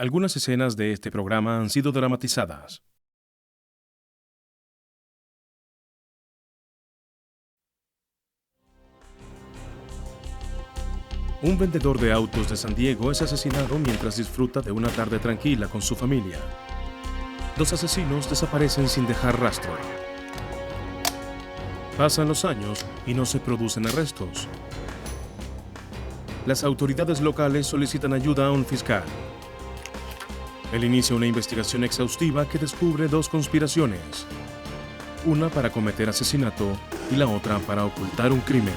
Algunas escenas de este programa han sido dramatizadas. Un vendedor de autos de San Diego es asesinado mientras disfruta de una tarde tranquila con su familia. Dos asesinos desaparecen sin dejar rastro. Pasan los años y no se producen arrestos. Las autoridades locales solicitan ayuda a un fiscal. Él inicia una investigación exhaustiva que descubre dos conspiraciones. Una para cometer asesinato y la otra para ocultar un crimen.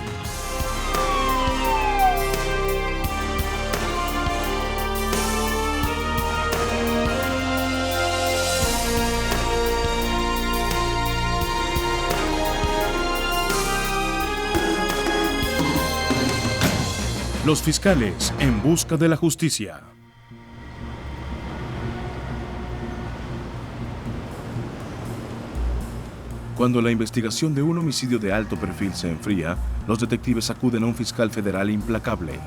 Los fiscales en busca de la justicia. Cuando la investigación de un homicidio de alto perfil se enfría, los detectives acuden a un fiscal federal implacable.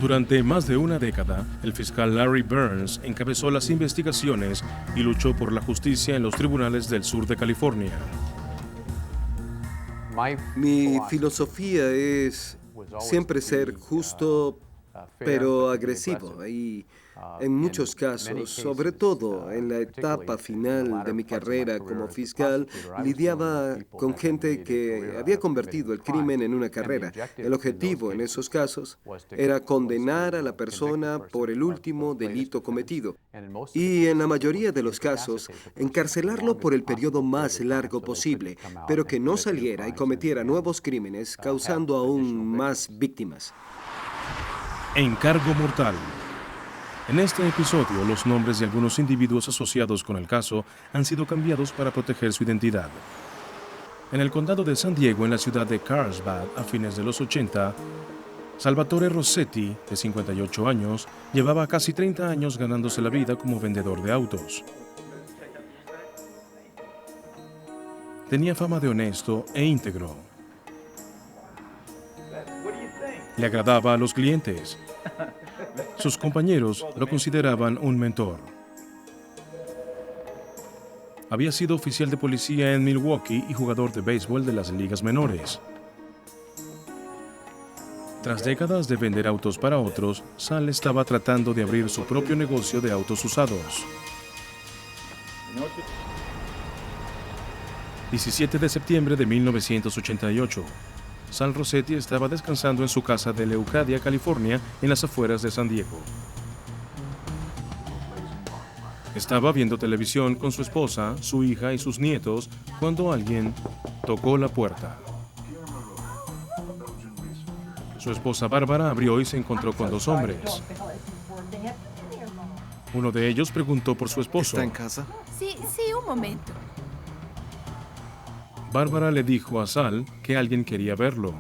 Durante más de una década, el fiscal Larry Burns encabezó las investigaciones y luchó por la justicia en los tribunales del sur de California. Mi filosofía es siempre ser justo, pero agresivo. Y en muchos casos, sobre todo en la etapa final de mi carrera como fiscal, lidiaba con gente que había convertido el crimen en una carrera. El objetivo en esos casos era condenar a la persona por el último delito cometido. Y en la mayoría de los casos, encarcelarlo por el periodo más largo posible, pero que no saliera y cometiera nuevos crímenes, causando aún más víctimas. Encargo mortal. En este episodio, los nombres de algunos individuos asociados con el caso han sido cambiados para proteger su identidad. En el condado de San Diego, en la ciudad de Carlsbad, a fines de los 80, Salvatore Rossetti, de 58 años, llevaba casi 30 años ganándose la vida como vendedor de autos. Tenía fama de honesto e íntegro. Le agradaba a los clientes. Sus compañeros lo consideraban un mentor. Había sido oficial de policía en Milwaukee y jugador de béisbol de las ligas menores. Tras décadas de vender autos para otros, Sal estaba tratando de abrir su propio negocio de autos usados. 17 de septiembre de 1988. Sal Rossetti estaba descansando en su casa de Leucadia, California, en las afueras de San Diego. Estaba viendo televisión con su esposa, su hija y sus nietos cuando alguien tocó la puerta. Su esposa Bárbara abrió y se encontró con dos hombres. Uno de ellos preguntó por su esposo. ¿Está en casa? Sí, un momento. Bárbara le dijo a Sal que alguien quería verlo.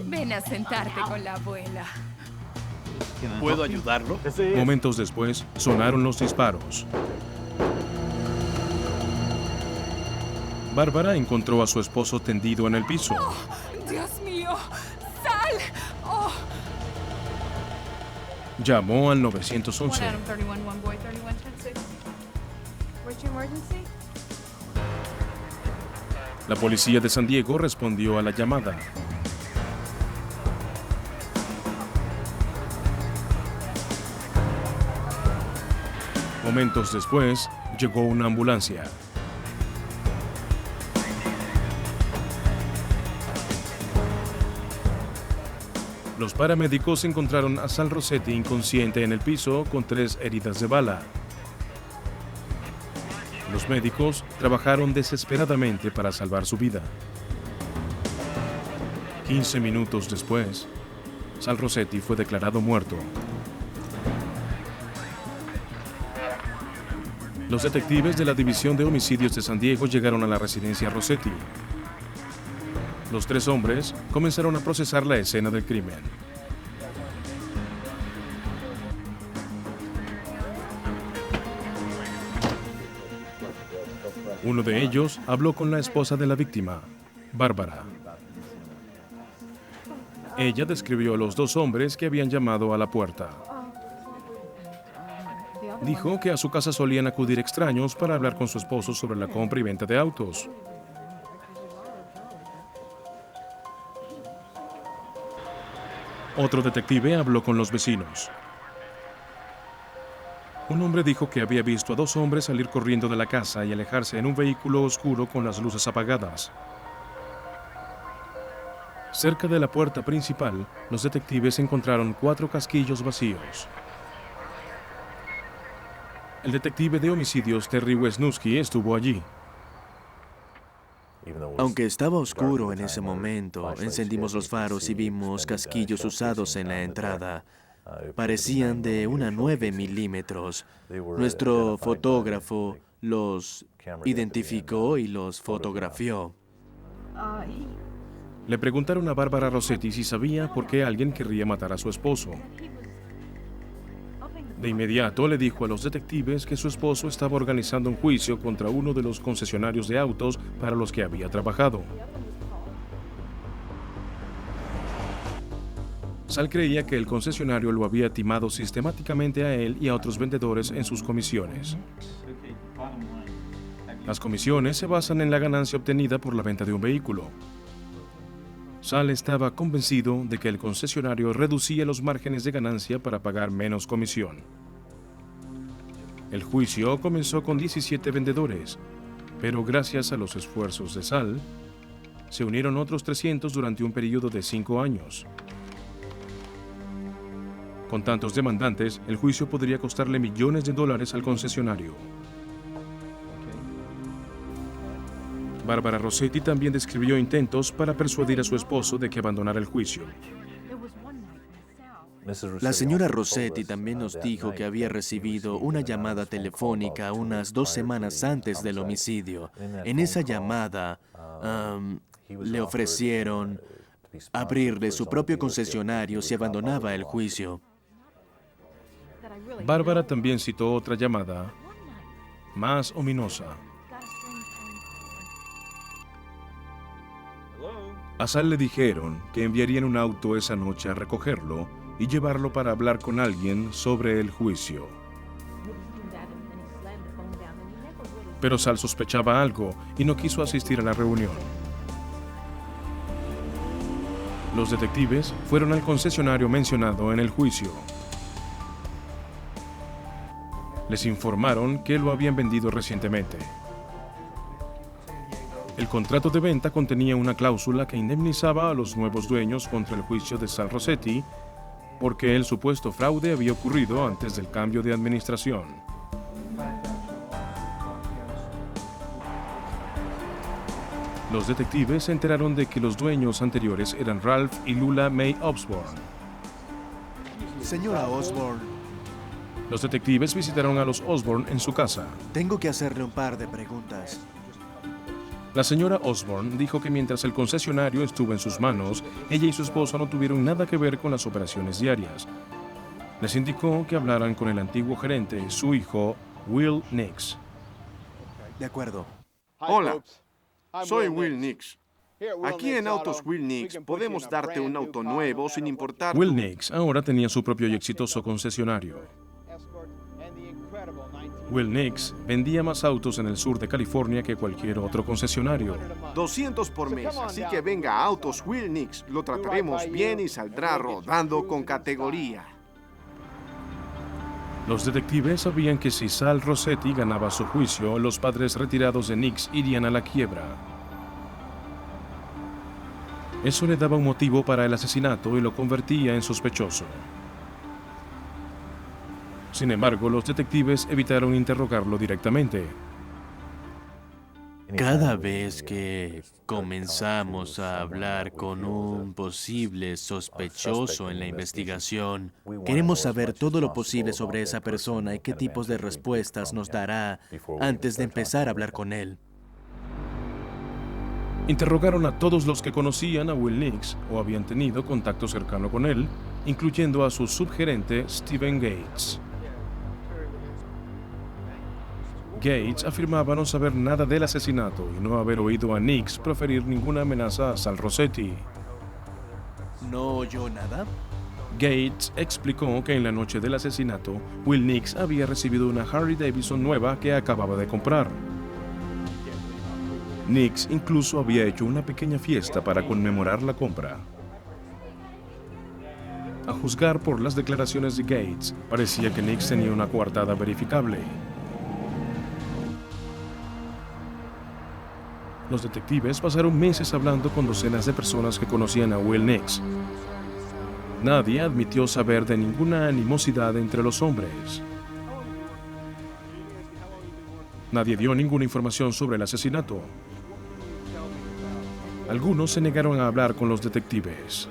Ven a sentarte con la abuela. ¿Puedo ayudarlo? Momentos después, sonaron los disparos. Bárbara encontró a su esposo tendido en el piso. ¡Oh, Dios mío! ¡Sal! ¡Oh! Llamó al 911. La policía de San Diego respondió a la llamada. Momentos después, llegó una ambulancia. Los paramédicos encontraron a Sal Rossetti inconsciente en el piso con 3 heridas de bala. Los médicos trabajaron desesperadamente para salvar su vida. 15 minutos después, Sal Rossetti fue declarado muerto. Los detectives de la División de Homicidios de San Diego llegaron a la residencia Rossetti. Los 3 hombres comenzaron a procesar la escena del crimen. Uno de ellos habló con la esposa de la víctima, Bárbara. Ella describió a los dos hombres que habían llamado a la puerta. Dijo que a su casa solían acudir extraños para hablar con su esposo sobre la compra y venta de autos. Otro detective habló con los vecinos. Un hombre dijo que había visto a dos hombres salir corriendo de la casa y alejarse en un vehículo oscuro con las luces apagadas. Cerca de la puerta principal, los detectives encontraron 4 casquillos vacíos. El detective de homicidios Terry Wisniewski estuvo allí. Aunque estaba oscuro en ese momento, encendimos los faros y vimos casquillos usados en la entrada. Parecían de una 9 milímetros. Nuestro fotógrafo los identificó y los fotografió. Le preguntaron a Barbara Rossetti si sabía por qué alguien querría matar a su esposo. De inmediato le dijo a los detectives que su esposo estaba organizando un juicio contra uno de los concesionarios de autos para los que había trabajado. Sal creía que el concesionario lo había timado sistemáticamente a él y a otros vendedores en sus comisiones. Las comisiones se basan en la ganancia obtenida por la venta de un vehículo. Sal estaba convencido de que el concesionario reducía los márgenes de ganancia para pagar menos comisión. El juicio comenzó con 17 vendedores, pero gracias a los esfuerzos de Sal, se unieron otros 300 durante un periodo de 5 años. Con tantos demandantes, el juicio podría costarle millones de dólares al concesionario. Barbara Rossetti también describió intentos para persuadir a su esposo de que abandonara el juicio. La señora Rossetti también nos dijo que había recibido una llamada telefónica unas 2 semanas antes del homicidio. En esa llamada, le ofrecieron abrirle su propio concesionario si abandonaba el juicio. Bárbara también citó otra llamada, más ominosa. A Sal le dijeron que enviarían un auto esa noche a recogerlo y llevarlo para hablar con alguien sobre el juicio. Pero Sal sospechaba algo y no quiso asistir a la reunión. Los detectives fueron al concesionario mencionado en el juicio. Les informaron que lo habían vendido recientemente. El contrato de venta contenía una cláusula que indemnizaba a los nuevos dueños contra el juicio de Sal Rossetti porque el supuesto fraude había ocurrido antes del cambio de administración. Los detectives se enteraron de que los dueños anteriores eran Ralph y Lula May Osborne. Señora Osborne, Los detectives visitaron a los Osborne en su casa. tengo que hacerle un par de preguntas. La señora Osborne dijo que mientras el concesionario estuvo en sus manos, ella y su esposa no tuvieron nada que ver con las operaciones diarias. Les indicó que hablaran con el antiguo gerente, su hijo, Will Nix. De acuerdo. Hola, soy Will Nix. Aquí en Autos Will Nix podemos darte un auto nuevo sin importar Will Nix ahora tenía su propio y exitoso concesionario. Will Nix vendía más autos en el sur de California que cualquier otro concesionario. 200 por mes, así que venga a Autos Will Nix. Lo trataremos bien y saldrá rodando con categoría. Los detectives sabían que si Sal Rossetti ganaba su juicio, los padres retirados de Nix irían a la quiebra. Eso le daba un motivo para el asesinato y lo convertía en sospechoso. Sin embargo, los detectives evitaron interrogarlo directamente. Cada vez que comenzamos a hablar con un posible sospechoso en la investigación, queremos saber todo lo posible sobre esa persona y qué tipos de respuestas nos dará antes de empezar a hablar con él. Interrogaron a todos los que conocían a Will Nix o habían tenido contacto cercano con él, incluyendo a su subgerente Stephen Gates. Gates afirmaba no saber nada del asesinato y no haber oído a Nix proferir ninguna amenaza a Sal Rossetti. ¿No oyó nada? Gates explicó que en la noche del asesinato, Will Nix había recibido una Harley Davidson nueva que acababa de comprar. Nix incluso había hecho una pequeña fiesta para conmemorar la compra. A juzgar por las declaraciones de Gates, parecía que Nix tenía una coartada verificable. Los detectives pasaron meses hablando con docenas de personas que conocían a Will Nix. Nadie admitió saber de ninguna animosidad entre los hombres. Nadie dio ninguna información sobre el asesinato. Algunos se negaron a hablar con los detectives.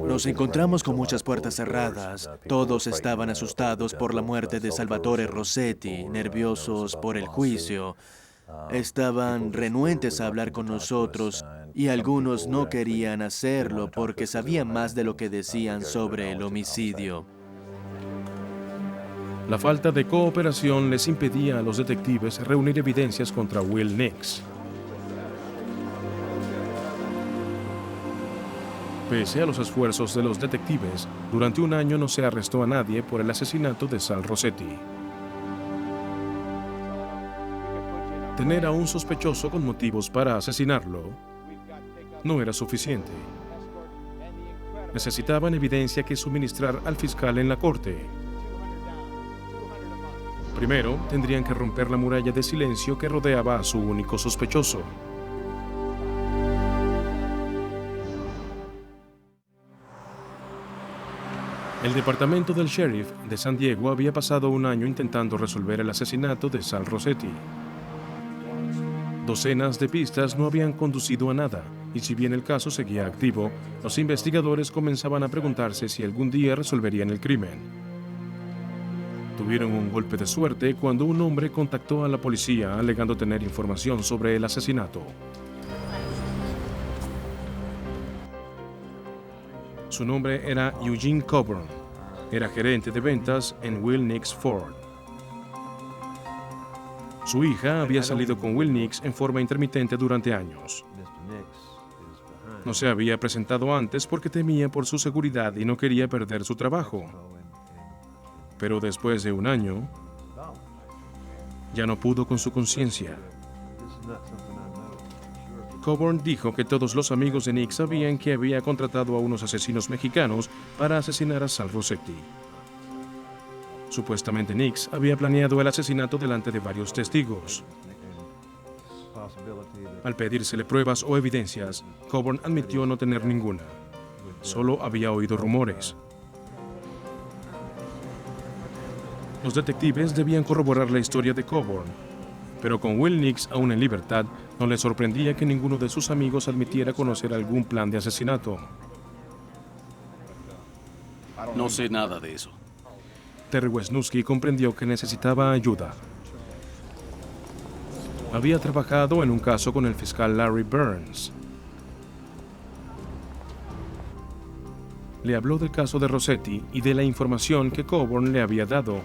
Nos encontramos con muchas puertas cerradas. Todos estaban asustados por la muerte de Salvatore Rossetti, nerviosos por el juicio. Estaban renuentes a hablar con nosotros y algunos no querían hacerlo porque sabían más de lo que decían sobre el homicidio. La falta de cooperación les impedía a los detectives reunir evidencias contra Will Nix. Pese a los esfuerzos de los detectives, durante un año no se arrestó a nadie por el asesinato de Sal Rossetti. Tener a un sospechoso con motivos para asesinarlo no era suficiente. Necesitaban evidencia que suministrar al fiscal en la corte. Primero, tendrían que romper la muralla de silencio que rodeaba a su único sospechoso. El departamento del sheriff de San Diego había pasado un año intentando resolver el asesinato de Sal Rossetti. Docenas de pistas no habían conducido a nada, y si bien el caso seguía activo, los investigadores comenzaban a preguntarse si algún día resolverían el crimen. Tuvieron un golpe de suerte cuando un hombre contactó a la policía alegando tener información sobre el asesinato. Su nombre era Eugene Coburn. Era gerente de ventas en Will Nix Ford. Su hija había salido con Will Nix en forma intermitente durante años. No se había presentado antes porque temía por su seguridad y no quería perder su trabajo. Pero después de un año, ya no pudo con su conciencia. Coburn dijo que todos los amigos de Nix sabían que había contratado a unos asesinos mexicanos para asesinar a Sal Rossetti. Supuestamente Nix había planeado el asesinato delante de varios testigos. Al pedírsele pruebas o evidencias, Coburn admitió no tener ninguna. Solo había oído rumores. Los detectives debían corroborar la historia de Coburn, pero con Will Nix aún en libertad, no les sorprendía que ninguno de sus amigos admitiera conocer algún plan de asesinato. No sé nada de eso. Terry Wisniewski comprendió que necesitaba ayuda. Había trabajado en un caso con el fiscal Larry Burns. Le habló del caso de Rossetti y de la información que Coburn le había dado.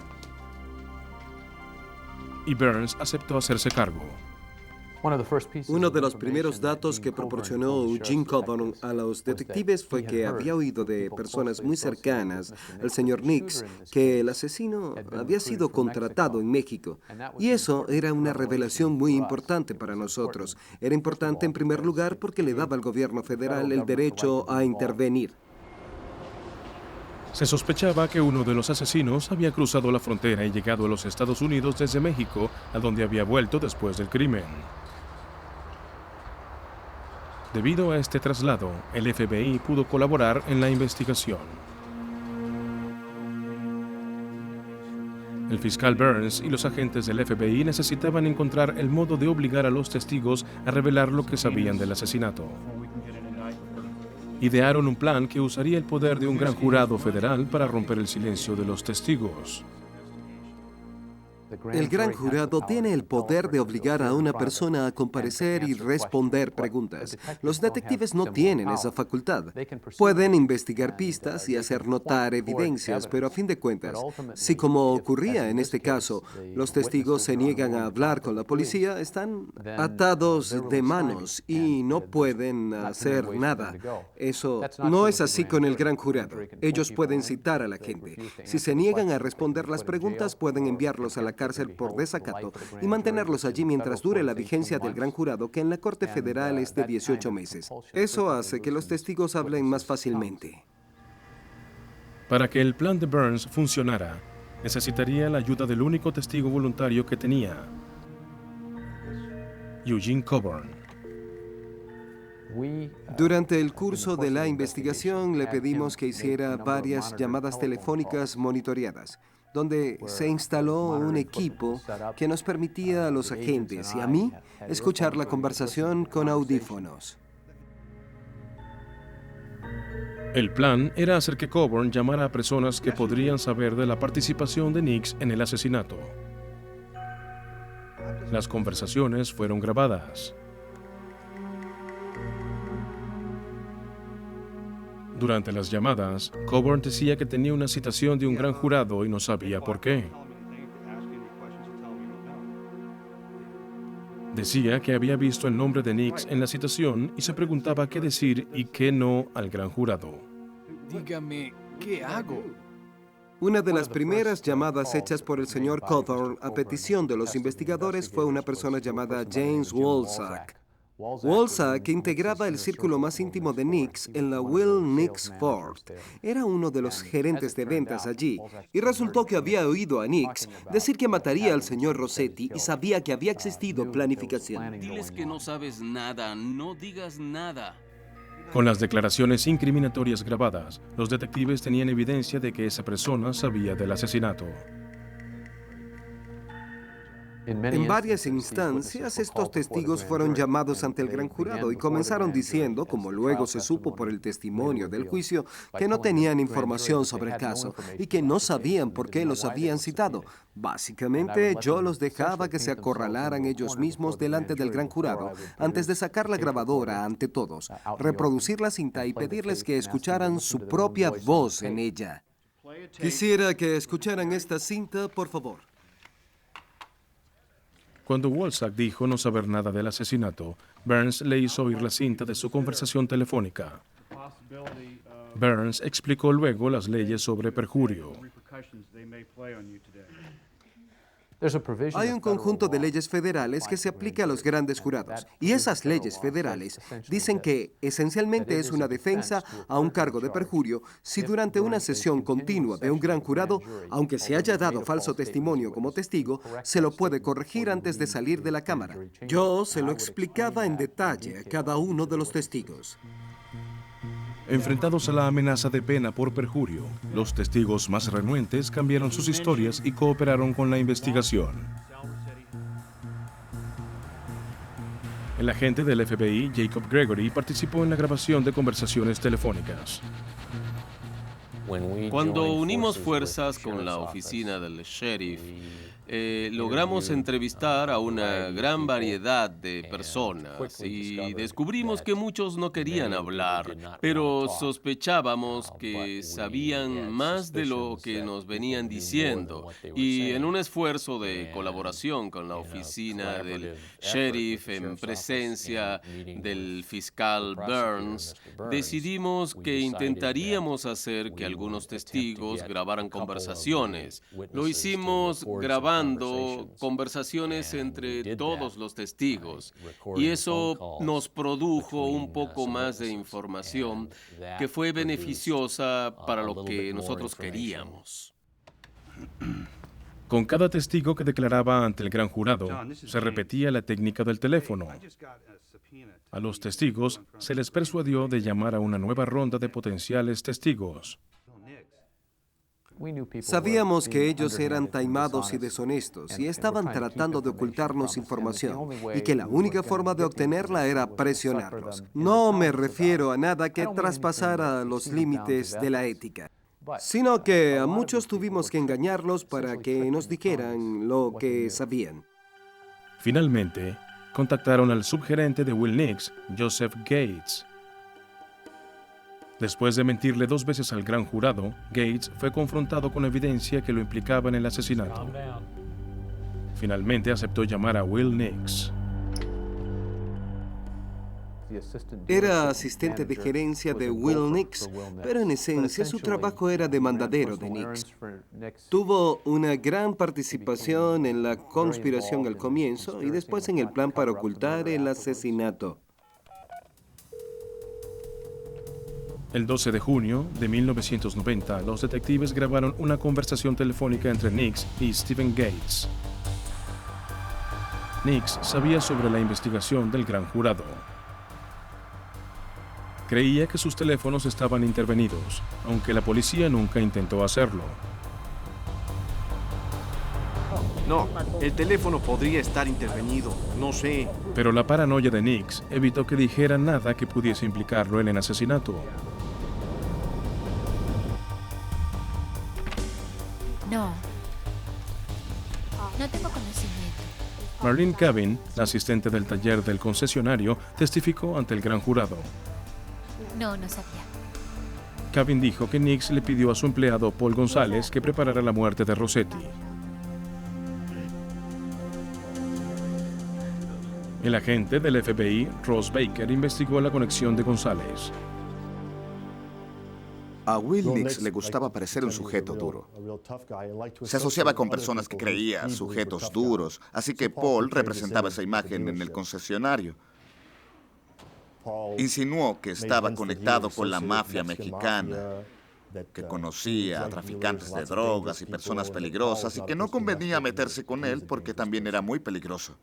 Y Burns aceptó hacerse cargo. Uno de los primeros datos que proporcionó Eugene Coburn a los detectives fue que había oído de personas muy cercanas al señor Nix que el asesino había sido contratado en México. Y eso era una revelación muy importante para nosotros. Era importante en primer lugar porque le daba al gobierno federal el derecho a intervenir. Se sospechaba que uno de los asesinos había cruzado la frontera y llegado a los Estados Unidos desde México, a donde había vuelto después del crimen. Debido a este traslado, el FBI pudo colaborar en la investigación. El fiscal Burns y los agentes del FBI necesitaban encontrar el modo de obligar a los testigos a revelar lo que sabían del asesinato. Idearon un plan que usaría el poder de un gran jurado federal para romper el silencio de los testigos. El gran jurado tiene el poder de obligar a una persona a comparecer y responder preguntas. Los detectives no tienen esa facultad. Pueden investigar pistas y hacer notar evidencias, pero a fin de cuentas, si como ocurría en este caso, los testigos se niegan a hablar con la policía, están atados de manos y no pueden hacer nada. Eso no es así con el gran jurado. Ellos pueden citar a la gente. Si se niegan a responder las preguntas, pueden enviarlos a la cárcel por desacato y mantenerlos allí mientras dure la vigencia del gran jurado, que en la Corte Federal es de 18 meses. Eso hace que los testigos hablen más fácilmente. Para que el plan de Burns funcionara, necesitaría la ayuda del único testigo voluntario que tenía, Eugene Coburn. Durante el curso de la investigación le pedimos que hiciera varias llamadas telefónicas monitoreadas, donde se instaló un equipo que nos permitía a los agentes y a mí escuchar la conversación con audífonos. El plan era hacer que Coburn llamara a personas que podrían saber de la participación de Nix en el asesinato. Las conversaciones fueron grabadas. Durante las llamadas, Coburn decía que tenía una citación de un gran jurado y no sabía por qué. Decía que había visto el nombre de Nix en la citación y se preguntaba qué decir y qué no al gran jurado. Dígame, ¿qué hago? Una de las primeras llamadas hechas por el señor Cawthorn a petición de los investigadores fue una persona llamada James Wolzak. Wolzak integraba el círculo más íntimo de Nix en la Will Nix Ford. Era uno de los gerentes de ventas allí y resultó que había oído a Nix decir que mataría al señor Rossetti y sabía que había existido planificación. Diles que no sabes nada, no digas nada. Con las declaraciones incriminatorias grabadas, los detectives tenían evidencia de que esa persona sabía del asesinato. En varias instancias, estos testigos fueron llamados ante el gran jurado y comenzaron diciendo, como luego se supo por el testimonio del juicio, que no tenían información sobre el caso y que no sabían por qué los habían citado. Básicamente, yo los dejaba que se acorralaran ellos mismos delante del gran jurado antes de sacar la grabadora ante todos, reproducir la cinta y pedirles que escucharan su propia voz en ella. Quisiera que escucharan esta cinta, por favor. Cuando Wolzak dijo no saber nada del asesinato, Burns le hizo oír la cinta de su conversación telefónica. Burns explicó luego las leyes sobre perjurio. Hay un conjunto de leyes federales que se aplica a los grandes jurados, y esas leyes federales dicen que esencialmente es una defensa a un cargo de perjurio si durante una sesión continua de un gran jurado, aunque se haya dado falso testimonio como testigo, se lo puede corregir antes de salir de la cámara. Yo se lo explicaba en detalle a cada uno de los testigos. Enfrentados a la amenaza de pena por perjurio, los testigos más renuentes cambiaron sus historias y cooperaron con la investigación. El agente del FBI, Jacob Gregory, participó en la grabación de conversaciones telefónicas. Cuando unimos fuerzas con la oficina del sheriff, logramos entrevistar a una gran variedad de personas y descubrimos que muchos no querían hablar, pero sospechábamos que sabían más de lo que nos venían diciendo. Y en un esfuerzo de colaboración con la oficina del sheriff en presencia del fiscal Burns, decidimos que intentaríamos hacer que algunos testigos grabaran conversaciones. Lo hicimos grabando conversaciones entre todos los testigos y eso nos produjo un poco más de información que fue beneficiosa para lo que nosotros queríamos. Con cada testigo que declaraba ante el gran jurado, se repetía la técnica del teléfono. A los testigos se les persuadió de llamar a una nueva ronda de potenciales testigos. Sabíamos que ellos eran taimados y deshonestos y estaban tratando de ocultarnos información y que la única forma de obtenerla era presionarlos. No me refiero a nada que traspasara los límites de la ética. sino que a muchos tuvimos que engañarlos para que nos dijeran lo que sabían. Finalmente, contactaron al subgerente de Will Nix, Joseph Gates. Después de mentirle 2 veces al gran jurado, Gates fue confrontado con evidencia que lo implicaba en el asesinato. Finalmente aceptó llamar a Will Nix. Era asistente de gerencia de Will Nix, pero en esencia su trabajo era de mandadero de Nix. Tuvo una gran participación en la conspiración al comienzo y después en el plan para ocultar el asesinato. El 12 de junio de 1990, los detectives grabaron una conversación telefónica entre Nix y Stephen Gates. Nix sabía sobre la investigación del gran jurado. Creía que sus teléfonos estaban intervenidos, aunque la policía nunca intentó hacerlo. No, el teléfono podría estar intervenido, no sé. Pero la paranoia de Nix evitó que dijera nada que pudiese implicarlo en el asesinato. No tengo conocimiento. Marlene Cabin, la asistente del taller del concesionario, testificó ante el gran jurado. No sabía. Cabin dijo que Nix le pidió a su empleado Paul González que preparara la muerte de Rossetti. El agente del FBI, Ross Baker, investigó la conexión de González. A Will Nix le gustaba parecer un sujeto duro. Se asociaba con personas que creía sujetos duros, así que Paul representaba esa imagen en el concesionario. Insinuó que estaba conectado con la mafia mexicana, que conocía a traficantes de drogas y personas peligrosas y que no convenía meterse con él porque también era muy peligroso.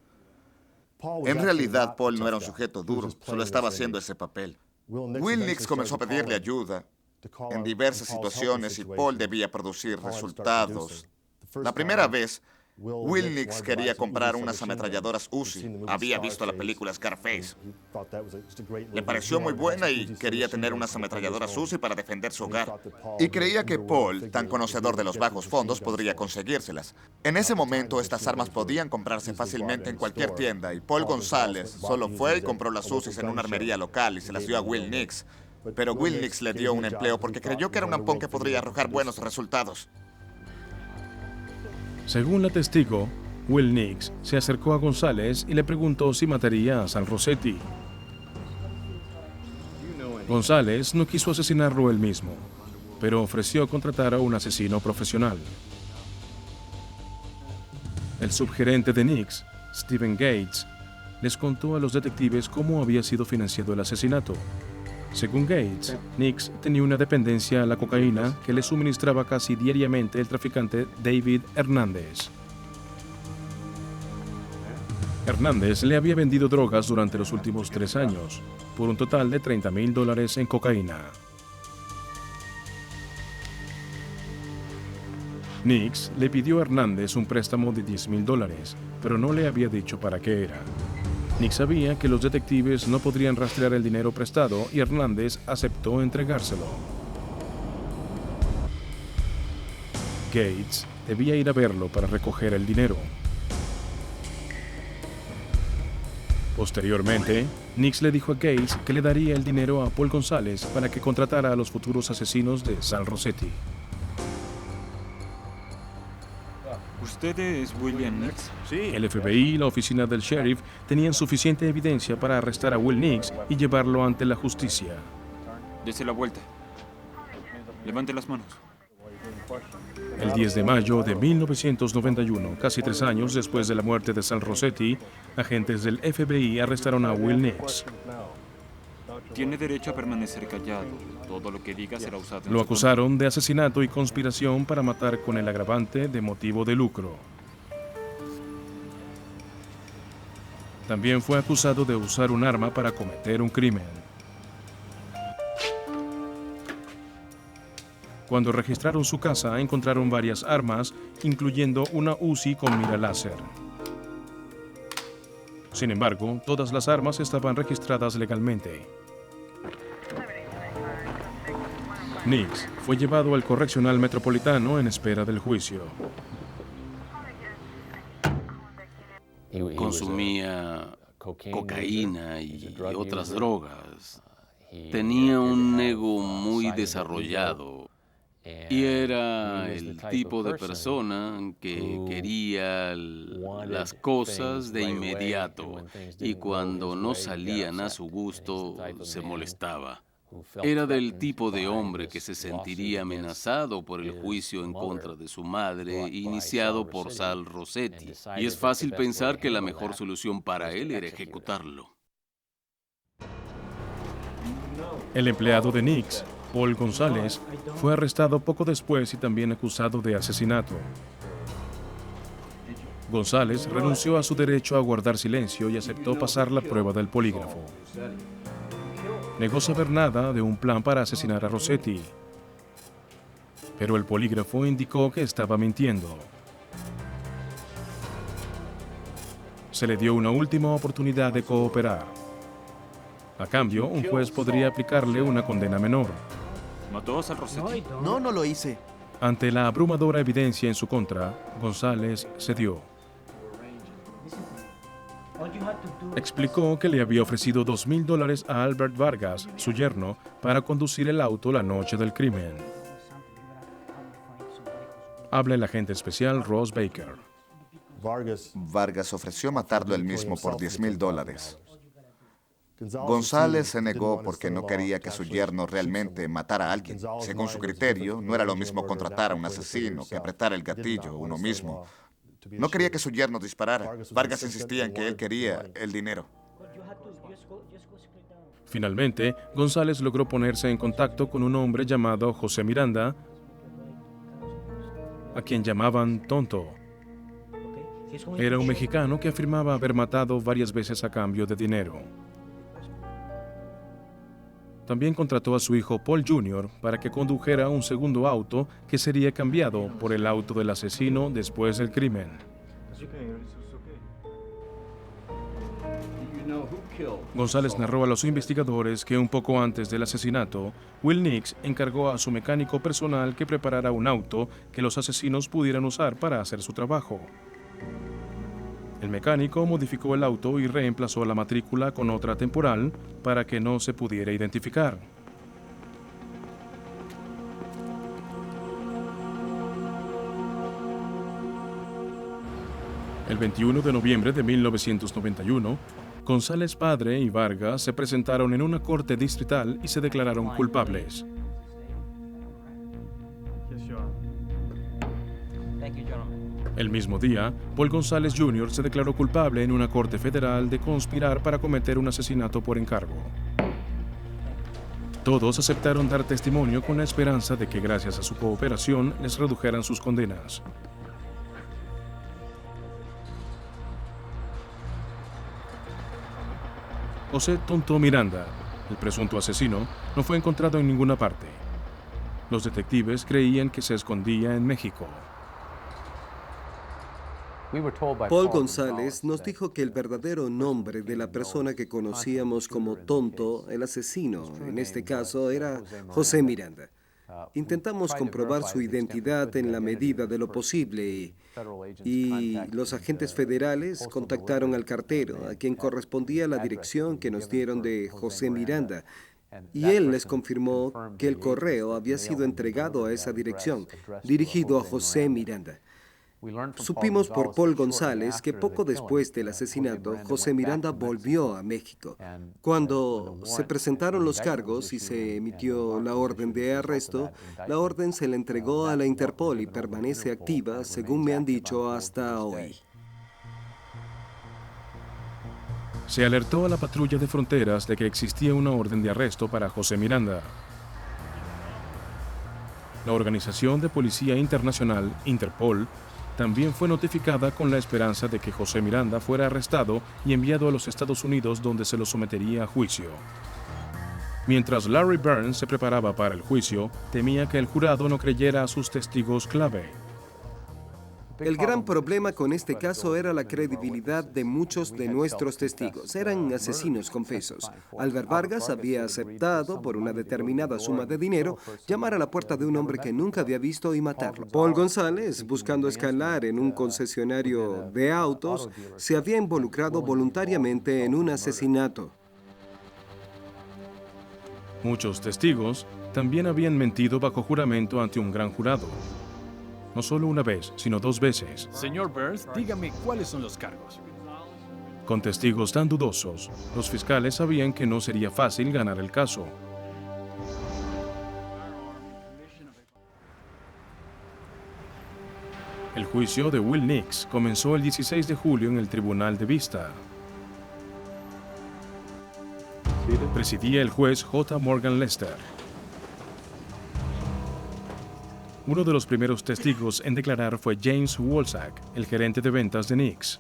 En realidad, Paul no era un sujeto duro, solo estaba haciendo ese papel. Will Nix comenzó a pedirle ayuda en diversas situaciones y Paul debía producir resultados. La primera vez, Will Nix quería comprar unas ametralladoras Uzi. Había visto la película Scarface. Le pareció muy buena y quería tener unas ametralladoras Uzi para defender su hogar. Y creía que Paul, tan conocedor de los bajos fondos, podría conseguírselas. En ese momento, estas armas podían comprarse fácilmente en cualquier tienda y Paul González solo fue y compró las Uzis en una armería local y se las dio a Will Nix. Pero Will Nix le dio un empleo porque creyó que era un ampón que podría arrojar buenos resultados. Según la testigo, Will Nix se acercó a González y le preguntó si mataría a Sal Rossetti. González no quiso asesinarlo él mismo, pero ofreció contratar a un asesino profesional. El subgerente de Nix, Stephen Gates, les contó a los detectives cómo había sido financiado el asesinato. Según Gates, Nix tenía una dependencia a la cocaína que le suministraba casi diariamente el traficante David Hernández. Hernández le había vendido drogas durante los últimos 3 años, por un total de $30,000 en cocaína. Nix le pidió a Hernández un préstamo de $10,000, pero no le había dicho para qué era. Nix sabía que los detectives no podrían rastrear el dinero prestado y Hernández aceptó entregárselo. Gates debía ir a verlo para recoger el dinero. Posteriormente, Nix le dijo a Gates que le daría el dinero a Paul González para que contratara a los futuros asesinos de Sal Rossetti. ¿Usted es William Nix? Sí. El FBI y la oficina del sheriff tenían suficiente evidencia para arrestar a Will Nix y llevarlo ante la justicia. Dese la vuelta. Levante las manos. El 10 de mayo de 1991, casi 3 años después de la muerte de Sal Rossetti, agentes del FBI arrestaron a Will Nix. Tiene derecho a permanecer callado. Todo lo que diga será usado en Lo su acusaron de asesinato y conspiración para matar con el agravante de motivo de lucro. También fue acusado de usar un arma para cometer un crimen. Cuando registraron su casa, encontraron varias armas, incluyendo una Uzi con mira láser. Sin embargo, todas las armas estaban registradas legalmente. Nix fue llevado al correccional metropolitano en espera del juicio. Consumía cocaína y otras drogas. Tenía un ego muy desarrollado y era el tipo de persona que quería las cosas de inmediato y cuando no salían a su gusto se molestaba. Era del tipo de hombre que se sentiría amenazado por el juicio en contra de su madre iniciado por Sal Rossetti, y es fácil pensar que la mejor solución para él era ejecutarlo. El empleado de Nix, Paul González, fue arrestado poco después y también acusado de asesinato. González renunció a su derecho a guardar silencio y aceptó pasar la prueba del polígrafo. Negó saber nada de un plan para asesinar a Rossetti, pero el polígrafo indicó que estaba mintiendo. Se le dio una última oportunidad de cooperar. A cambio, un juez podría aplicarle una condena menor. ¿Mató a Sal Rossetti? No, no lo hice. Ante la abrumadora evidencia en su contra, González cedió. Explicó que le había ofrecido $2,000 a Albert Vargas, su yerno, para conducir el auto la noche del crimen. Habla el agente especial Ross Baker. Vargas ofreció matarlo él mismo por $10,000. González se negó porque no quería que su yerno realmente matara a alguien. Según su criterio, no era lo mismo contratar a un asesino que apretar el gatillo uno mismo. No quería que su yerno disparara. Vargas insistía en que él quería el dinero. Finalmente, González logró ponerse en contacto con un hombre llamado José Miranda, a quien llamaban Tonto. Era un mexicano que afirmaba haber matado varias veces a cambio de dinero. También contrató a su hijo Paul Jr. para que condujera un segundo auto que sería cambiado por el auto del asesino después del crimen. González narró a los investigadores que un poco antes del asesinato, Will Nix encargó a su mecánico personal que preparara un auto que los asesinos pudieran usar para hacer su trabajo. El mecánico modificó el auto y reemplazó la matrícula con otra temporal para que no se pudiera identificar. El 21 de noviembre de 1991, González padre y Vargas se presentaron en una corte distrital y se declararon culpables. El mismo día, Paul González Jr. se declaró culpable en una corte federal de conspirar para cometer un asesinato por encargo. Todos aceptaron dar testimonio con la esperanza de que gracias a su cooperación les redujeran sus condenas. José Tonto Miranda, el presunto asesino, no fue encontrado en ninguna parte. Los detectives creían que se escondía en México. Paul González nos dijo que el verdadero nombre de la persona que conocíamos como Tonto, el asesino, en este caso, era José Miranda. Intentamos comprobar su identidad en la medida de lo posible y los agentes federales contactaron al cartero, a quien correspondía la dirección que nos dieron de José Miranda, y él les confirmó que el correo había sido entregado a esa dirección, dirigido a José Miranda. Supimos por Paul González que poco después del asesinato, José Miranda volvió a México. Cuando se presentaron los cargos y se emitió la orden de arresto, la orden se le entregó a la Interpol y permanece activa, según me han dicho, hasta hoy. Se alertó a la patrulla de fronteras de que existía una orden de arresto para José Miranda. La Organización de Policía Internacional, Interpol, también fue notificada con la esperanza de que José Miranda fuera arrestado y enviado a los Estados Unidos, donde se lo sometería a juicio. Mientras Larry Burns se preparaba para el juicio, temía que el jurado no creyera a sus testigos clave. El gran problema con este caso era la credibilidad de muchos de nuestros testigos. Eran asesinos confesos. Albert Vargas había aceptado, por una determinada suma de dinero, llamar a la puerta de un hombre que nunca había visto y matarlo. Paul González, buscando escalar en un concesionario de autos, se había involucrado voluntariamente en un asesinato. Muchos testigos también habían mentido bajo juramento ante un gran jurado. No solo una vez, sino 2 veces. Señor Burns, dígame cuáles son los cargos. Con testigos tan dudosos, los fiscales sabían que no sería fácil ganar el caso. El juicio de Will Nix comenzó el 16 de julio en el Tribunal de Vista. Presidía el juez J. Morgan Lester. Uno de los primeros testigos en declarar fue James Wolsack, el gerente de ventas de Nix.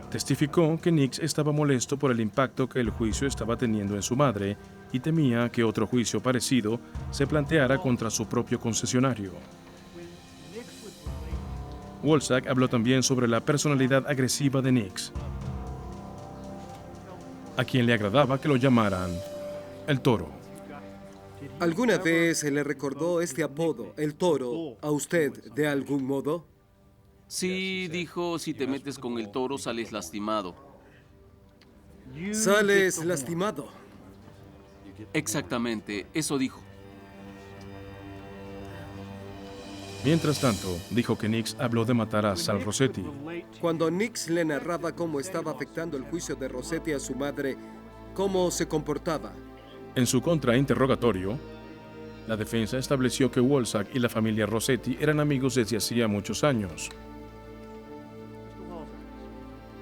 Testificó que Nix estaba molesto por el impacto que el juicio estaba teniendo en su madre y temía que otro juicio parecido se planteara contra su propio concesionario. Wolsack habló también sobre la personalidad agresiva de Nix, a quien le agradaba que lo llamaran el Toro. ¿Alguna vez se le recordó este apodo, el Toro, a usted de algún modo? Sí, dijo, si te metes con el toro sales lastimado. Sales lastimado. Exactamente, eso dijo. Mientras tanto, dijo que Nix habló de matar a Sal Rossetti. Cuando Nix le narraba cómo estaba afectando el juicio de Rossetti a su madre, ¿cómo se comportaba? En su contrainterrogatorio, la defensa estableció que Wolsack y la familia Rossetti eran amigos desde hacía muchos años.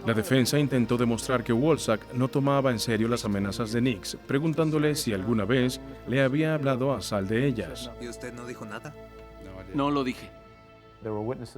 La defensa intentó demostrar que Wolsack no tomaba en serio las amenazas de Nix, preguntándole si alguna vez le había hablado a Sal de ellas. ¿Y usted no dijo nada? No lo dije.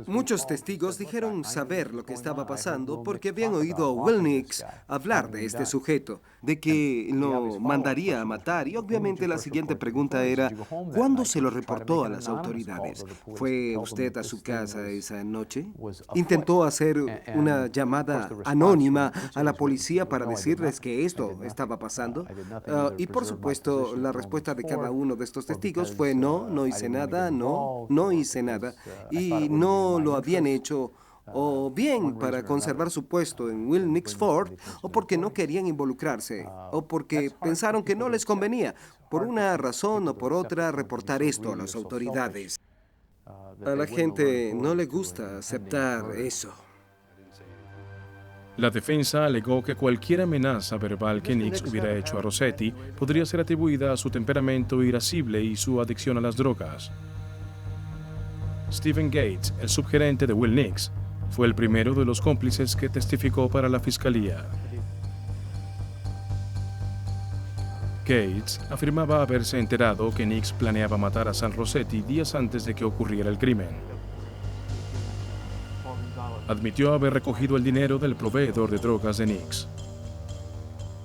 Muchos testigos dijeron saber lo que estaba pasando porque habían oído a Will Nix hablar de este sujeto, de que lo mandaría a matar, y obviamente la siguiente pregunta era, ¿cuándo se lo reportó a las autoridades? ¿Fue usted a su casa esa noche? ¿Intentó hacer una llamada anónima a la policía para decirles que esto estaba pasando? Y por supuesto, la respuesta de cada uno de estos testigos fue no, no hice nada, no hice nada. Y no lo habían hecho o bien para conservar su puesto en Will Nix Ford, o porque no querían involucrarse, o porque pensaron que no les convenía, por una razón o por otra, reportar esto a las autoridades. A la gente no le gusta aceptar eso. La defensa alegó que cualquier amenaza verbal que Nix hubiera hecho a Rossetti podría ser atribuida a su temperamento irascible y su adicción a las drogas. Stephen Gates, el subgerente de Will Nix, fue el primero de los cómplices que testificó para la fiscalía. Gates afirmaba haberse enterado que Nix planeaba matar a Sal Rossetti días antes de que ocurriera el crimen. Admitió haber recogido el dinero del proveedor de drogas de Nix.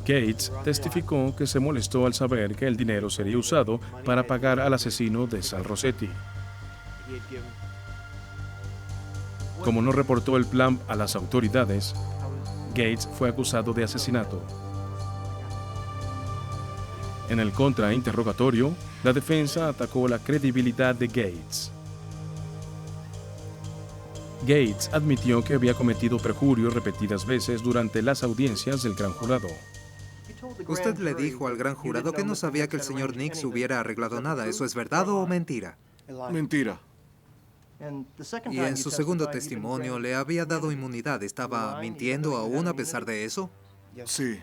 Gates testificó que se molestó al saber que el dinero sería usado para pagar al asesino de Sal Rossetti. Como no reportó el plan a las autoridades, Gates fue acusado de asesinato. En el contrainterrogatorio, la defensa atacó la credibilidad de Gates. Gates admitió que había cometido perjurio repetidas veces durante las audiencias del gran jurado. Usted le dijo al gran jurado que no sabía que el señor Nix hubiera arreglado nada. ¿Eso es verdad o mentira? Mentira. Y en su segundo testimonio le había dado inmunidad. ¿Estaba mintiendo aún a pesar de eso? Sí.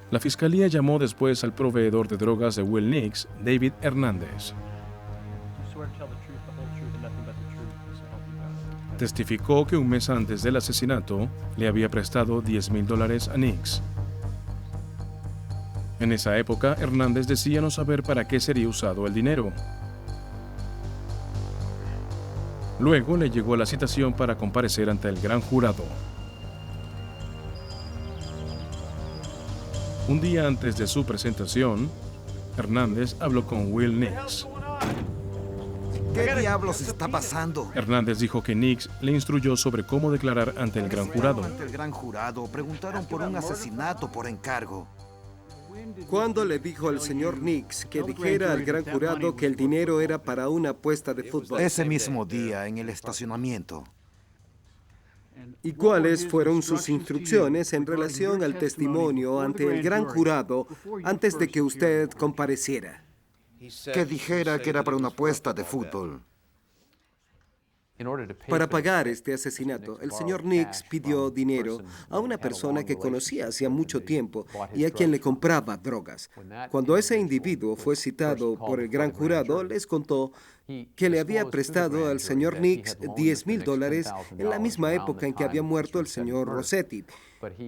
La fiscalía llamó después al proveedor de drogas de Will Nix, David Hernández. Testificó que un mes antes del asesinato le había prestado $10,000 a Nix. En esa época, Hernández decía no saber para qué sería usado el dinero. Luego le llegó la citación para comparecer ante el gran jurado. Un día antes de su presentación, Hernández habló con Will Nix. ¿Qué diablos está pasando? Hernández dijo que Nix le instruyó sobre cómo declarar ante el gran jurado. Ante el gran jurado, preguntaron por un asesinato por encargo. ¿Cuándo le dijo al señor Nix que dijera al gran jurado que el dinero era para una apuesta de fútbol? Ese mismo día, en el estacionamiento. ¿Y cuáles fueron sus instrucciones en relación al testimonio ante el gran jurado antes de que usted compareciera? Que dijera que era para una apuesta de fútbol. Para pagar este asesinato, el señor Nix pidió dinero a una persona que conocía hacía mucho tiempo y a quien le compraba drogas. Cuando ese individuo fue citado por el gran jurado, les contó que le había prestado al señor Nix $10,000 en la misma época en que había muerto el señor Rossetti.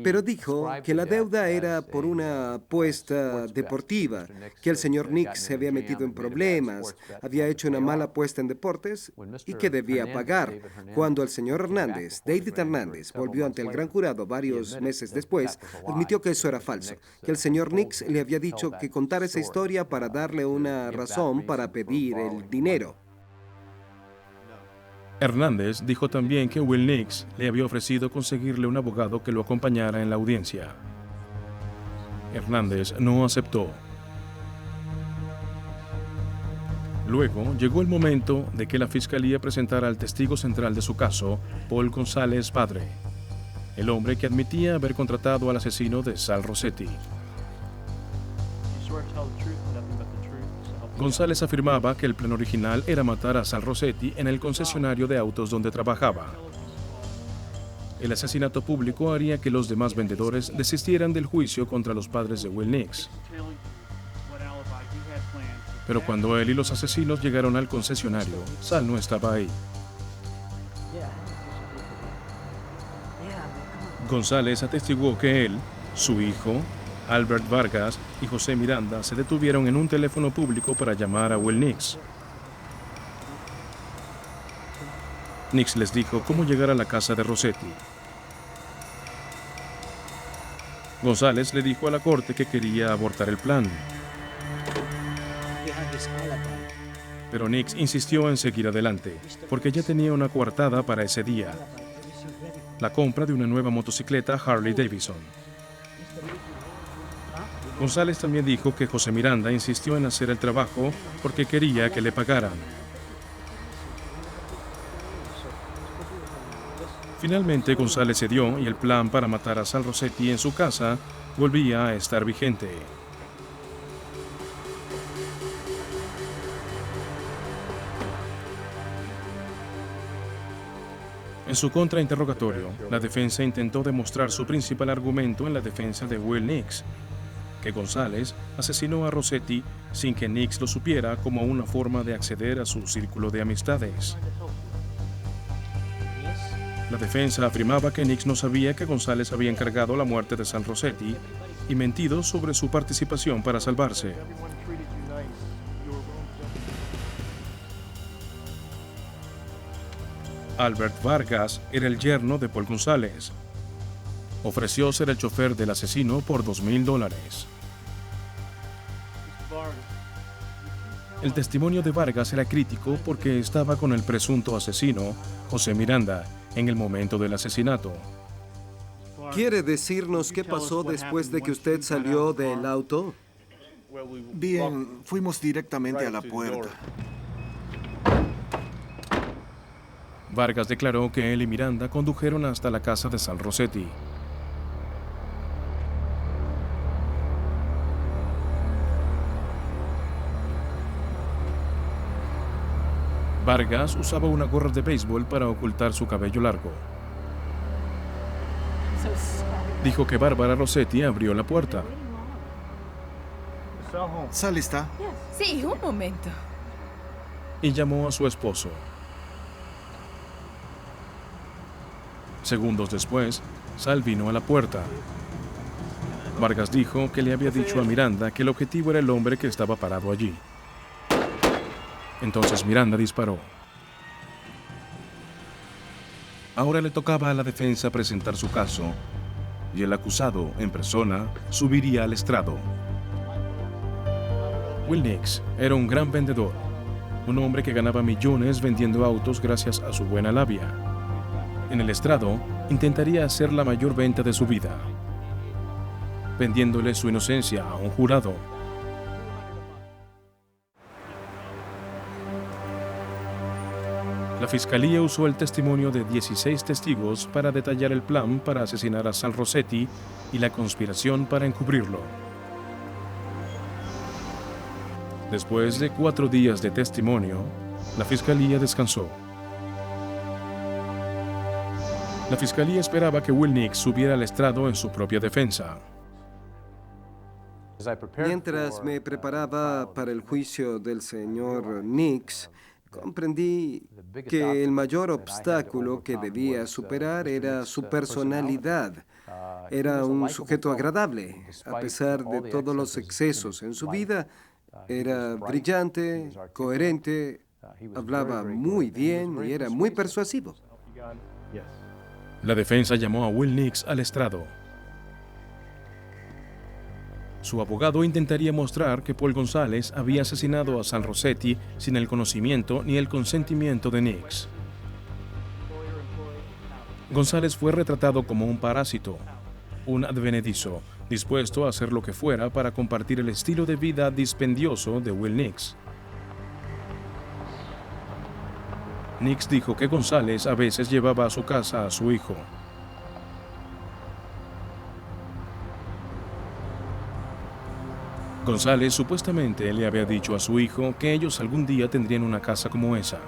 Pero dijo que la deuda era por una apuesta deportiva, que el señor Nix se había metido en problemas, había hecho una mala apuesta en deportes y que debía pagar. Cuando el señor Hernández, David Hernández, volvió ante el gran jurado varios meses después, admitió que eso era falso, que el señor Nix le había dicho que contara esa historia para darle una razón para pedir el dinero. Hernández dijo también que Will Nix le había ofrecido conseguirle un abogado que lo acompañara en la audiencia. Hernández no aceptó. Luego llegó el momento de que la fiscalía presentara al testigo central de su caso, Paul González padre, el hombre que admitía haber contratado al asesino de Sal Rossetti. González afirmaba que el plan original era matar a Sal Rossetti en el concesionario de autos donde trabajaba. El asesinato público haría que los demás vendedores desistieran del juicio contra los padres de Will Nix. Pero cuando él y los asesinos llegaron al concesionario, Sal no estaba ahí. González atestiguó que él, su hijo, Albert Vargas y José Miranda se detuvieron en un teléfono público para llamar a Will Nix. Nix les dijo cómo llegar a la casa de Rossetti. González le dijo a la corte que quería abortar el plan. Pero Nix insistió en seguir adelante, porque ya tenía una coartada para ese día: la compra de una nueva motocicleta Harley Davidson. González también dijo que José Miranda insistió en hacer el trabajo porque quería que le pagaran. Finalmente González cedió y el plan para matar a Sal Rossetti en su casa volvía a estar vigente. En su contrainterrogatorio, la defensa intentó demostrar su principal argumento en la defensa de Will Nix, que González asesinó a Rossetti sin que Nix lo supiera, como una forma de acceder a su círculo de amistades. La defensa afirmaba que Nix no sabía que González había encargado la muerte de Sal Rossetti y mentido sobre su participación para salvarse. Albert Vargas era el yerno de Paul González. Ofreció ser el chofer del asesino por $2,000. El testimonio de Vargas era crítico porque estaba con el presunto asesino, José Miranda, en el momento del asesinato. ¿Quiere decirnos qué pasó después de que usted salió del auto? Bien, fuimos directamente a la puerta. Vargas declaró que él y Miranda condujeron hasta la casa de Sal Rossetti. Vargas usaba una gorra de béisbol para ocultar su cabello largo. Dijo que Bárbara Rossetti abrió la puerta. ¿Sal está? Sí, un momento. Y llamó a su esposo. Segundos después, Sal vino a la puerta. Vargas dijo que le había dicho a Miranda que el objetivo era el hombre que estaba parado allí. Entonces Miranda disparó. Ahora le tocaba a la defensa presentar su caso, y el acusado, en persona, subiría al estrado. Will Nix era un gran vendedor, un hombre que ganaba millones vendiendo autos gracias a su buena labia. En el estrado, intentaría hacer la mayor venta de su vida, vendiéndole su inocencia a un jurado. La fiscalía usó el testimonio de 16 testigos para detallar el plan para asesinar a Sal Rossetti y la conspiración para encubrirlo. Después de 4 días de testimonio, la fiscalía descansó. La fiscalía esperaba que Will Nix subiera al estrado en su propia defensa. Mientras me preparaba para el juicio del señor Nix, comprendí que el mayor obstáculo que debía superar era su personalidad. Era un sujeto agradable, a pesar de todos los excesos en su vida. Era brillante, coherente, hablaba muy bien y era muy persuasivo. La defensa llamó a Will Nix al estrado. Su abogado intentaría mostrar que Paul González había asesinado a Sal Rossetti sin el conocimiento ni el consentimiento de Nix. González fue retratado como un parásito, un advenedizo, dispuesto a hacer lo que fuera para compartir el estilo de vida dispendioso de Will Nix. Nix dijo que González a veces llevaba a su casa a su hijo. González supuestamente le había dicho a su hijo que ellos algún día tendrían una casa como esa.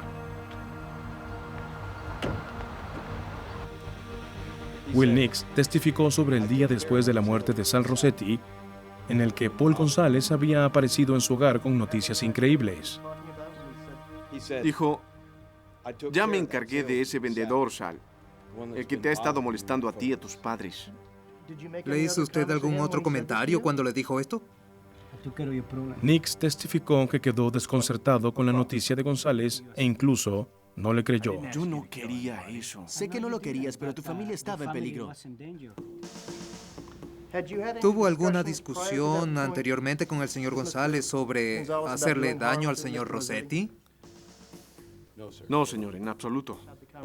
Will Nix testificó sobre el día después de la muerte de Sal Rossetti, en el que Paul González había aparecido en su hogar con noticias increíbles. Dijo, ya me encargué de ese vendedor, Sal, el que te ha estado molestando a ti y a tus padres. ¿Le hizo usted algún otro comentario cuando le dijo esto? Nix testificó que quedó desconcertado con la noticia de González e incluso no le creyó. Yo no quería eso. Sé que no lo querías, pero tu familia estaba en peligro. ¿Tuvo alguna discusión anteriormente con el señor González sobre hacerle daño al señor Rossetti? No, señor, en absoluto.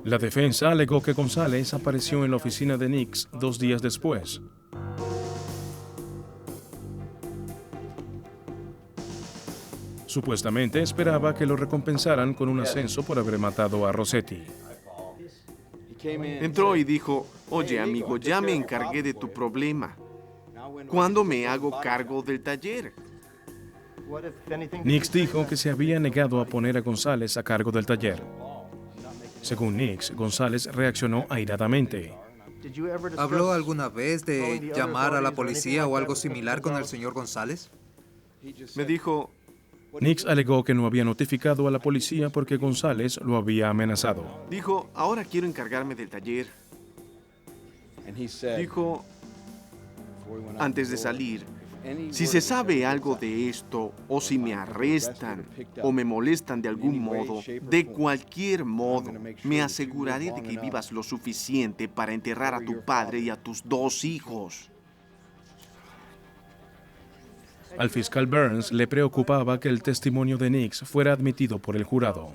La defensa alegó que González apareció en la oficina de Nix 2 días después. Supuestamente esperaba que lo recompensaran con un ascenso por haber matado a Rossetti. Entró y dijo, oye amigo, ya me encargué de tu problema. ¿Cuándo me hago cargo del taller? Nix dijo que se había negado a poner a González a cargo del taller. Según Nix, González reaccionó airadamente. ¿Habló alguna vez de llamar a la policía o algo similar con el señor González? Me dijo... Nix alegó que no había notificado a la policía porque González lo había amenazado. Dijo, ahora quiero encargarme del taller. Dijo, antes de salir, si se sabe algo de esto, o si me arrestan, o me molestan de algún modo, de cualquier modo, me aseguraré de que vivas lo suficiente para enterrar a tu padre y a tus 2 hijos. Al fiscal Burns le preocupaba que el testimonio de Nix fuera admitido por el jurado.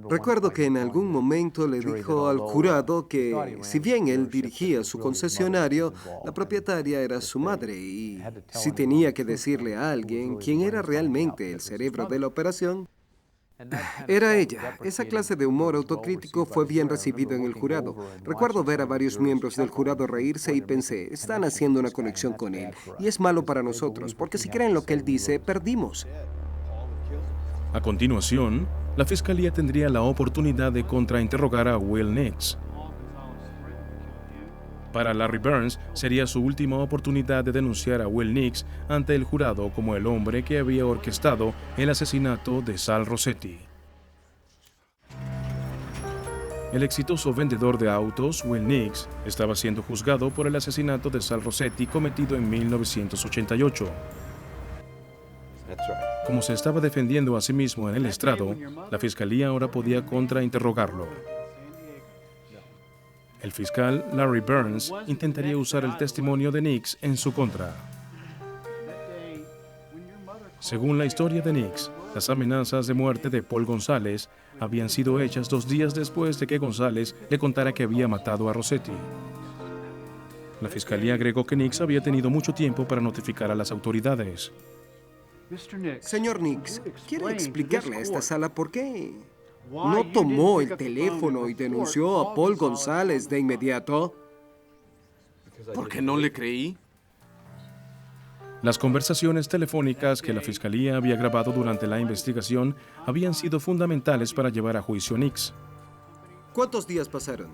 Recuerdo que en algún momento le dijo al jurado que, si bien él dirigía su concesionario, la propietaria era su madre y si tenía que decirle a alguien quién era realmente el cerebro de la operación, era ella. Esa clase de humor autocrítico fue bien recibido en el jurado. Recuerdo ver a varios miembros del jurado reírse y pensé, están haciendo una conexión con él. Y es malo para nosotros, porque si creen lo que él dice, perdimos. A continuación, la fiscalía tendría la oportunidad de contrainterrogar a Will Nix. Para Larry Burns sería su última oportunidad de denunciar a Will Nix ante el jurado como el hombre que había orquestado el asesinato de Sal Rossetti. El exitoso vendedor de autos, Will Nix, estaba siendo juzgado por el asesinato de Sal Rossetti cometido en 1988. Como se estaba defendiendo a sí mismo en el estrado, la fiscalía ahora podía contrainterrogarlo. El fiscal Larry Burns intentaría usar el testimonio de Nix en su contra. Según la historia de Nix, las amenazas de muerte de Paul González habían sido hechas 2 días después de que González le contara que había matado a Rossetti. La fiscalía agregó que Nix había tenido mucho tiempo para notificar a las autoridades. Señor Nix, ¿quiere explicarle a esta sala por qué no tomó el teléfono y denunció a Paul González de inmediato? ¿Porque no le creí? Las conversaciones telefónicas que la fiscalía había grabado durante la investigación habían sido fundamentales para llevar a juicio a Nix. ¿Cuántos días pasaron?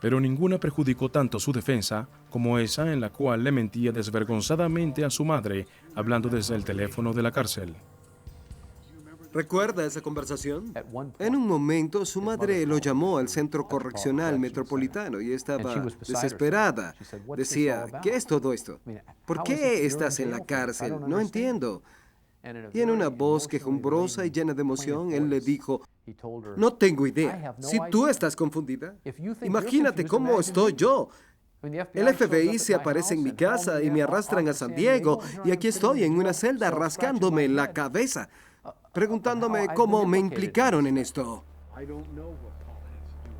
Pero ninguna perjudicó tanto su defensa como esa en la cual le mentía desvergonzadamente a su madre, hablando desde el teléfono de la cárcel. ¿Recuerda esa conversación? En un momento, su madre lo llamó al Centro Correccional Metropolitano y estaba desesperada. Decía, ¿qué es todo esto? ¿Por qué estás en la cárcel? No entiendo. Y en una voz quejumbrosa y llena de emoción, él le dijo, no tengo idea. Si tú estás confundida, imagínate cómo estoy yo. El FBI se aparece en mi casa y me arrastran a San Diego y aquí estoy en una celda rascándome la cabeza, preguntándome cómo me implicaron en esto.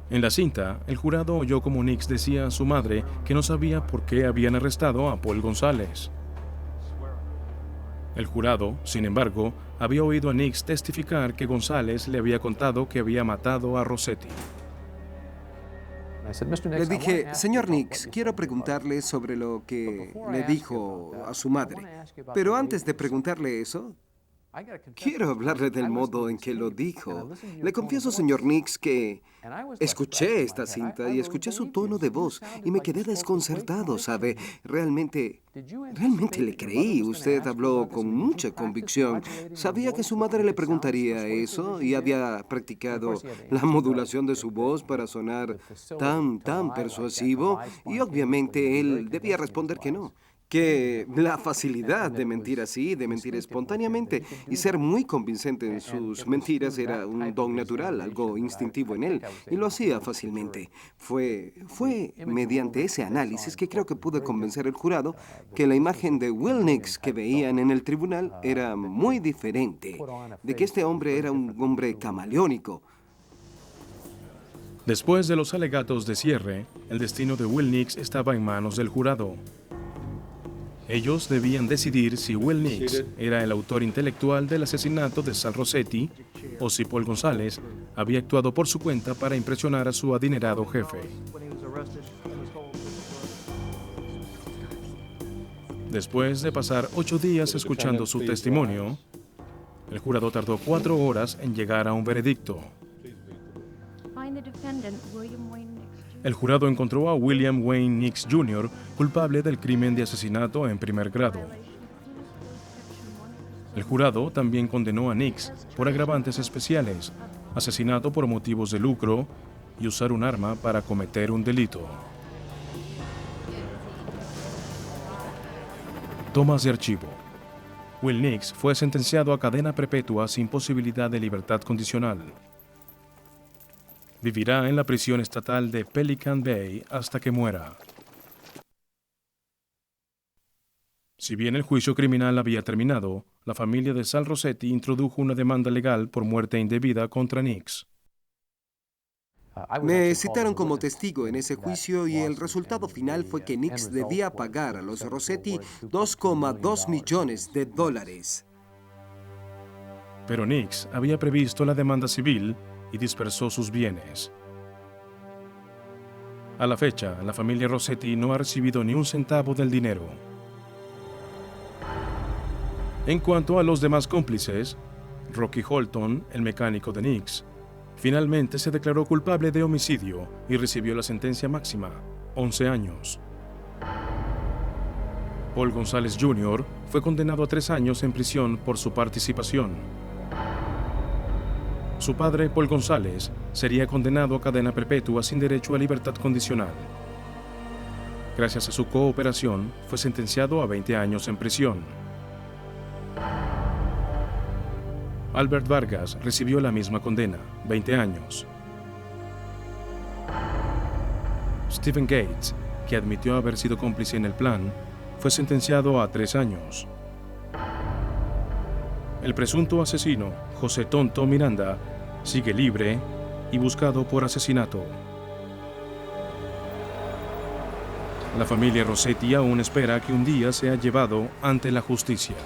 En la cinta, el jurado oyó como Nix decía a su madre que no sabía por qué habían arrestado a Paul González. El jurado, sin embargo, había oído a Nix testificar que González le había contado que había matado a Rossetti. Le dije, señor Nix, quiero preguntarle sobre lo que le dijo a su madre. Pero antes de preguntarle eso, quiero hablarle del modo en que lo dijo. Le confieso, señor Nix, que escuché esta cinta y escuché su tono de voz y me quedé desconcertado, ¿sabe? Realmente le creí. Usted habló con mucha convicción. Sabía que su madre le preguntaría eso y había practicado la modulación de su voz para sonar tan persuasivo y obviamente él debía responder que no. Que la facilidad de mentir así, de mentir espontáneamente y ser muy convincente en sus mentiras era un don natural, algo instintivo en él, y lo hacía fácilmente. Fue mediante ese análisis que creo que pude convencer al jurado que la imagen de Will Nix que veían en el tribunal era muy diferente, de que este hombre era un hombre camaleónico. Después de los alegatos de cierre, el destino de Will Nix estaba en manos del jurado. Ellos debían decidir si Will Nix era el autor intelectual del asesinato de Sal Rossetti o si Paul González había actuado por su cuenta para impresionar a su adinerado jefe. Después de pasar 8 días escuchando su testimonio, el jurado tardó 4 horas en llegar a un veredicto. El jurado encontró a William Wayne Nix Jr. culpable del crimen de asesinato en primer grado. El jurado también condenó a Nix por agravantes especiales, asesinato por motivos de lucro y usar un arma para cometer un delito. Tomas de archivo. Will Nix fue sentenciado a cadena perpetua sin posibilidad de libertad condicional. Vivirá en la prisión estatal de Pelican Bay hasta que muera. Si bien el juicio criminal había terminado, la familia de Sal Rossetti introdujo una demanda legal por muerte indebida contra Nix. Me citaron como testigo en ese juicio y el resultado final fue que Nix debía pagar a los Rossetti $2,2 millones. Pero Nix había previsto la demanda civil y dispersó sus bienes. A la fecha, la familia Rossetti no ha recibido ni un centavo del dinero. En cuanto a los demás cómplices, Rocky Holton, el mecánico de Nix, finalmente se declaró culpable de homicidio y recibió la sentencia máxima, 11 años. Paul González Jr. fue condenado a 3 años en prisión por su participación. Su padre, Paul González, sería condenado a cadena perpetua sin derecho a libertad condicional. Gracias a su cooperación, fue sentenciado a 20 años en prisión. Albert Vargas recibió la misma condena, 20 años. Stephen Gates, que admitió haber sido cómplice en el plan, fue sentenciado a 3 años. El presunto asesino, José Tonto Miranda, sigue libre y buscado por asesinato. La familia Rossetti aún espera que un día sea llevado ante la justicia.